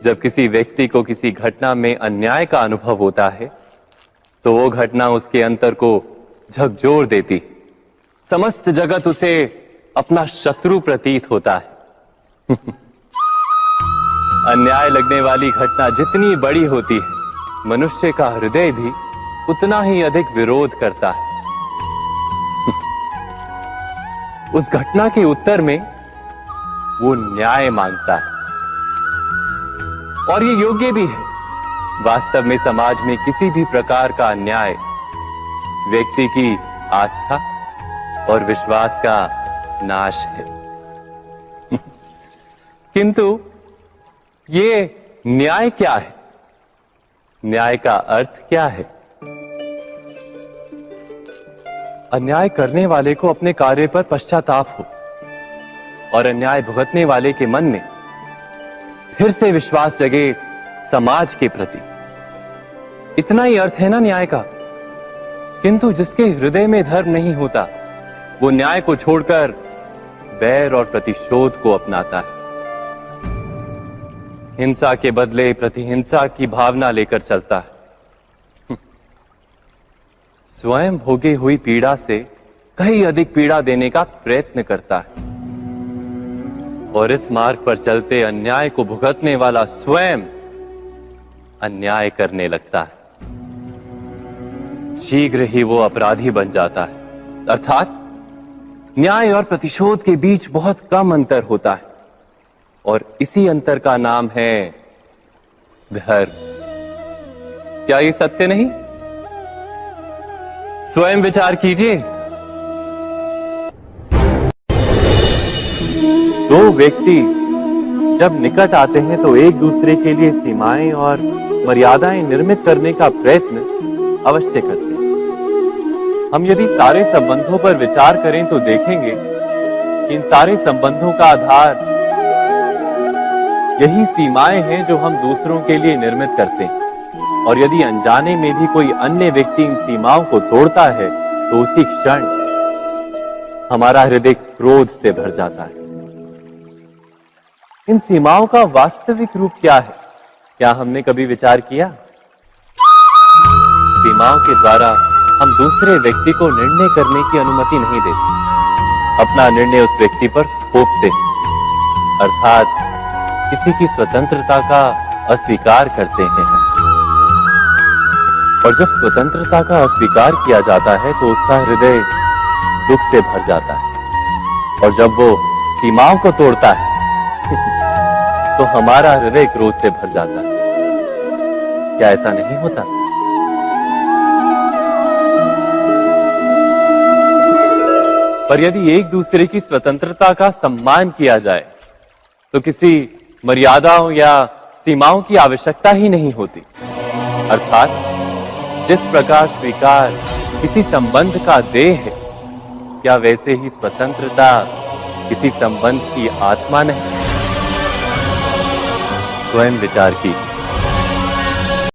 जब किसी व्यक्ति को किसी घटना में अन्याय का अनुभव होता है तो वो घटना उसके अंतर को झकझोर देती, समस्त जगत उसे अपना शत्रु प्रतीत होता है। अन्याय लगने वाली घटना जितनी बड़ी होती है, मनुष्य का हृदय भी उतना ही अधिक विरोध करता है। उस घटना के उत्तर में वो न्याय मांगता है, और ये योग्य भी है। वास्तव में समाज में किसी भी प्रकार का अन्याय व्यक्ति की आस्था और विश्वास का नाश है। किंतु ये न्याय क्या है? न्याय का अर्थ क्या है? अन्याय करने वाले को अपने कार्य पर पश्चाताप हो और अन्याय भुगतने वाले के मन में फिर से विश्वास जगे समाज के प्रति। इतना ही अर्थ है ना न्याय का। किंतु जिसके हृदय में धर्म नहीं होता, वो न्याय को छोड़कर बैर और प्रतिशोध को अपनाता है। हिंसा के बदले प्रतिहिंसा की भावना लेकर चलता है। स्वयं भोगी हुई पीड़ा से कहीं अधिक पीड़ा देने का प्रयत्न करता है, और इस मार्ग पर चलते अन्याय को भुगतने वाला स्वयं अन्याय करने लगता है। शीघ्र ही वो अपराधी बन जाता है। अर्थात न्याय और प्रतिशोध के बीच बहुत कम अंतर होता है, और इसी अंतर का नाम है धर्म। क्या ये सत्य नहीं? स्वयं विचार कीजिए। दो व्यक्ति जब निकट आते हैं तो एक दूसरे के लिए सीमाएं और मर्यादाएं निर्मित करने का प्रयत्न अवश्य करते हैं। हम यदि सारे संबंधों पर विचार करें तो देखेंगे कि इन सारे संबंधों का आधार यही सीमाएं हैं जो हम दूसरों के लिए निर्मित करते हैं। और यदि अनजाने में भी कोई अन्य व्यक्ति इन सीमाओं को तोड़ता है तो उसी क्षण हमारा हृदय क्रोध से भर जाता है। इन सीमाओं का वास्तविक रूप क्या है? क्या हमने कभी विचार किया? सीमाओं के द्वारा हम दूसरे व्यक्ति को निर्णय करने की अनुमति नहीं देते। अपना निर्णय उस व्यक्ति पर थोपते हैं, अर्थात किसी की स्वतंत्रता का अस्वीकार करते हैं हम। और जब स्वतंत्रता का अस्वीकार किया जाता है तो उसका हृदय दुख से भर जाता है, और जब वो सीमाओं को तोड़ता है तो हमारा हृदय क्रोध से भर जाता है। क्या ऐसा नहीं होता? पर यदि एक दूसरे की स्वतंत्रता का सम्मान किया जाए तो किसी मर्यादाओं या सीमाओं की आवश्यकता ही नहीं होती। अर्थात जिस प्रकार स्वीकार किसी संबंध का देह है, क्या वैसे ही स्वतंत्रता किसी संबंध की आत्मा नहीं? स्वयं विचार कीजिए।